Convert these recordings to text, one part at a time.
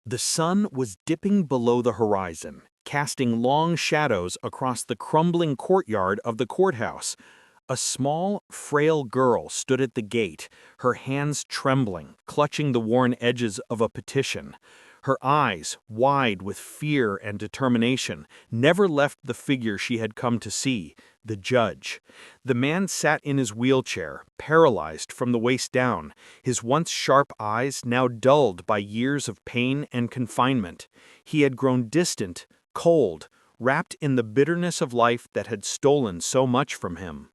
The sun was dipping below the horizon, casting long shadows across the crumbling courtyard of the courthouse. A small, frail girl stood at the gate, her hands trembling, clutching the worn edges of a petition. Her eyes, wide with fear and determination, never left the figure she had come to see, the judge. The man sat in his wheelchair, paralyzed from the waist down, his once sharp eyes now dulled by years of pain and confinement. He had grown distant, cold, wrapped in the bitterness of life that had stolen so much from him.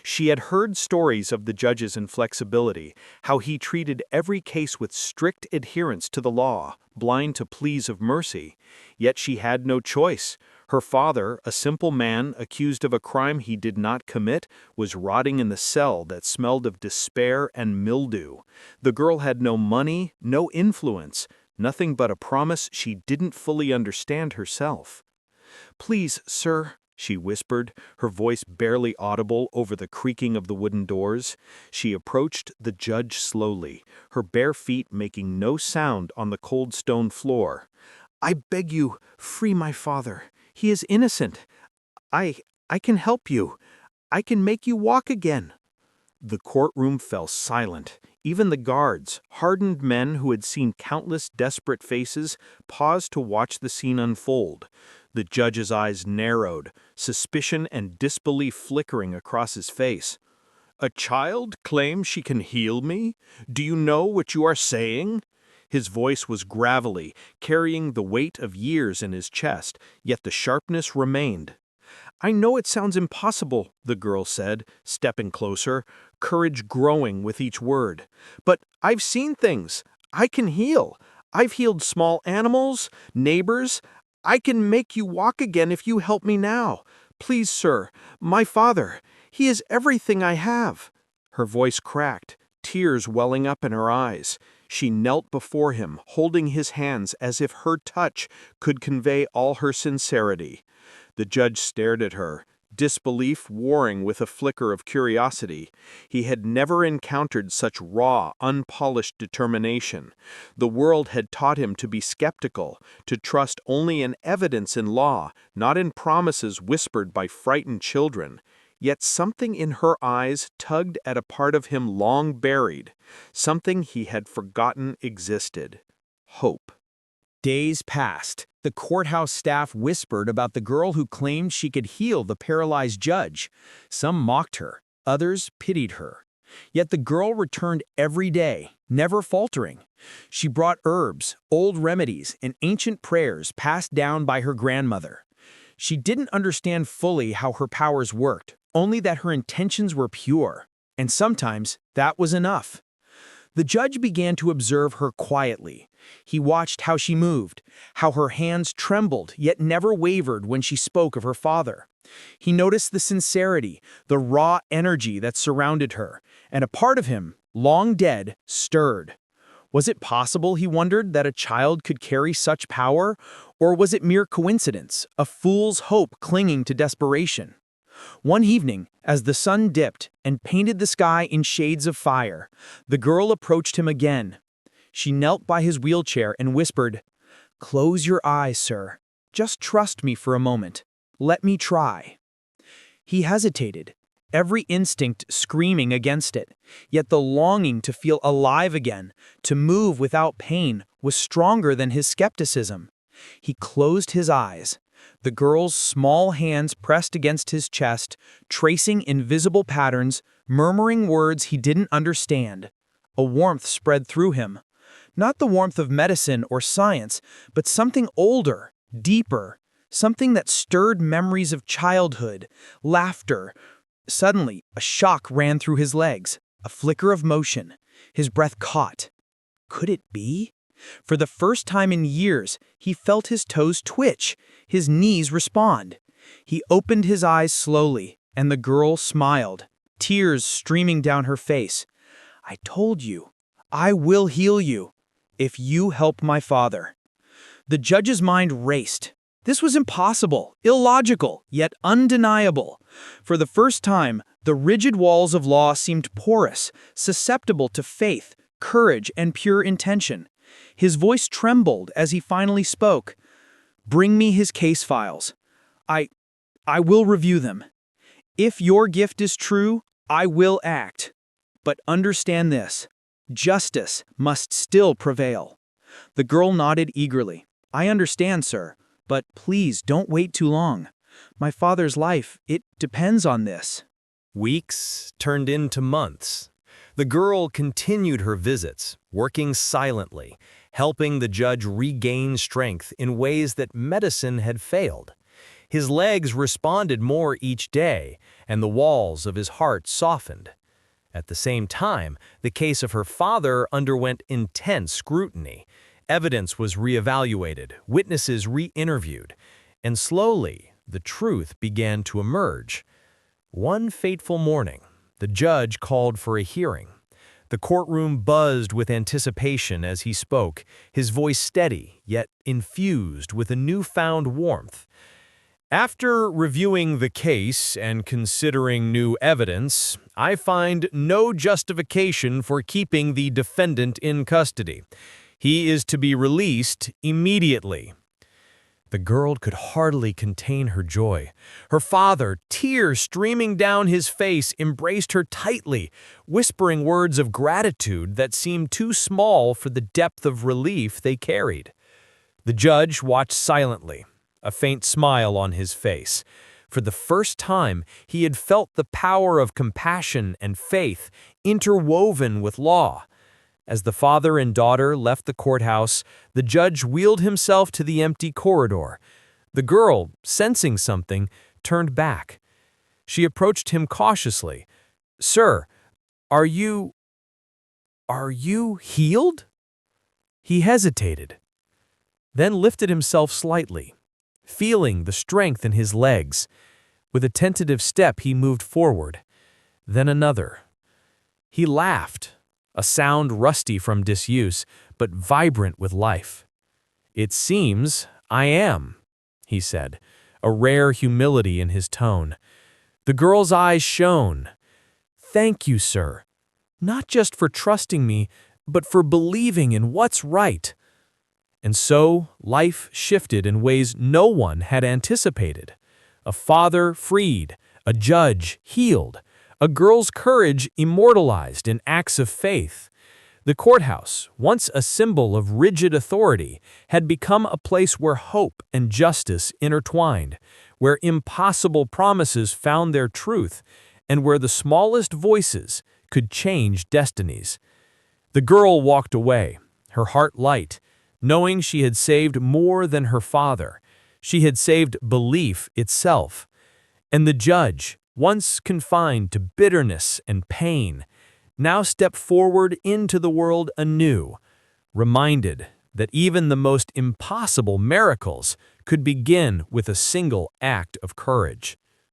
She had heard stories of the judge's inflexibility, how he treated every case with strict adherence to the law, blind to pleas of mercy. Yet she had no choice. Her father, a simple man accused of a crime he did not commit, was rotting in the cell that smelled of despair and mildew. The girl had no money, no influence, nothing but a promise she didn't fully understand herself. "Please, sir," she whispered, her voice barely audible over the creaking of the wooden doors. She approached the judge slowly, her bare feet making no sound on the cold stone floor. "I beg you, free my father. He is innocent. I can help you. I can make you walk again." The courtroom fell silent. Even the guards, hardened men who had seen countless desperate faces, paused to watch the scene unfold. The judge's eyes narrowed, suspicion and disbelief flickering across his face. "A child claims she can heal me? Do you know what you are saying?" His voice was gravelly, carrying the weight of years in his chest, yet the sharpness remained. "I know it sounds impossible," the girl said, stepping closer, courage growing with each word. "But I've seen things. I can heal. I've healed small animals, neighbors. I can make you walk again if you help me now. Please, sir, my father, he is everything I have." Her voice cracked, tears welling up in her eyes. She knelt before him, holding his hands as if her touch could convey all her sincerity. The judge stared at her, disbelief warring with a flicker of curiosity. He had never encountered such raw, unpolished determination. The world had taught him to be skeptical, to trust only in evidence in law, not in promises whispered by frightened children. Yet something in her eyes tugged at a part of him long buried, something he had forgotten existed: hope. Days passed. The courthouse staff whispered about the girl who claimed she could heal the paralyzed judge. Some mocked her, others pitied her. Yet the girl returned every day, never faltering. She brought herbs, old remedies, and ancient prayers passed down by her grandmother. She didn't understand fully how her powers worked, only that her intentions were pure. And sometimes that was enough. The judge began to observe her quietly. He watched how she moved, how her hands trembled yet never wavered when she spoke of her father. He noticed the sincerity, the raw energy that surrounded her, and a part of him, long dead, stirred. Was it possible, he wondered, that a child could carry such power, or was it mere coincidence, a fool's hope clinging to desperation? One evening, as the sun dipped and painted the sky in shades of fire, the girl approached him again. She knelt by his wheelchair and whispered, "Close your eyes, sir. Just trust me for a moment. Let me try." He hesitated, every instinct screaming against it, yet the longing to feel alive again, to move without pain, was stronger than his skepticism. He closed his eyes. The girl's small hands pressed against his chest, tracing invisible patterns, murmuring words he didn't understand. A warmth spread through him. Not the warmth of medicine or science, but something older, deeper, something that stirred memories of childhood, laughter. Suddenly, a shock ran through his legs, a flicker of motion. His breath caught. Could it be? For the first time in years, he felt his toes twitch, his knees respond. He opened his eyes slowly, and the girl smiled, tears streaming down her face. "I told you, I will heal you, if you help my father." The judge's mind raced. This was impossible, illogical, yet undeniable. For the first time, the rigid walls of law seemed porous, susceptible to faith, courage, and pure intention. His voice trembled as he finally spoke. "Bring me his case files. I I will review them. If your gift is true, I will act. But understand this. Justice must still prevail." The girl nodded eagerly. "I understand, sir, but please don't wait too long. My father's life, it depends on this." Weeks turned into months. The girl continued her visits, working silently, helping the judge regain strength in ways that medicine had failed. His legs responded more each day, and the walls of his heart softened. At the same time, the case of her father underwent intense scrutiny. Evidence was reevaluated, witnesses re-interviewed, and slowly, the truth began to emerge. One fateful morning, the judge called for a hearing. The courtroom buzzed with anticipation as he spoke, his voice steady, yet infused with a newfound warmth. "After reviewing the case and considering new evidence, I find no justification for keeping the defendant in custody. He is to be released immediately." The girl could hardly contain her joy. Her father, tears streaming down his face, embraced her tightly, whispering words of gratitude that seemed too small for the depth of relief they carried. The judge watched silently, a faint smile on his face. For the first time, he had felt the power of compassion and faith interwoven with law. As the father and daughter left the courthouse, the judge wheeled himself to the empty corridor. The girl, sensing something, turned back. She approached him cautiously. "Sir, are you healed?" He hesitated, then lifted himself slightly, feeling the strength in his legs. With a tentative step, he moved forward, then another. He laughed, a sound rusty from disuse, but vibrant with life. "It seems I am," he said, a rare humility in his tone. The girl's eyes shone. "Thank you, sir, not just for trusting me, but for believing in what's right." And so, life shifted in ways no one had anticipated. A father freed, a judge healed, a girl's courage immortalized in acts of faith. The courthouse, once a symbol of rigid authority, had become a place where hope and justice intertwined, where impossible promises found their truth, and where the smallest voices could change destinies. The girl walked away, her heart light, knowing she had saved more than her father. She had saved belief itself. And the judge, once confined to bitterness and pain, now stepped forward into the world anew, reminded that even the most impossible miracles could begin with a single act of courage.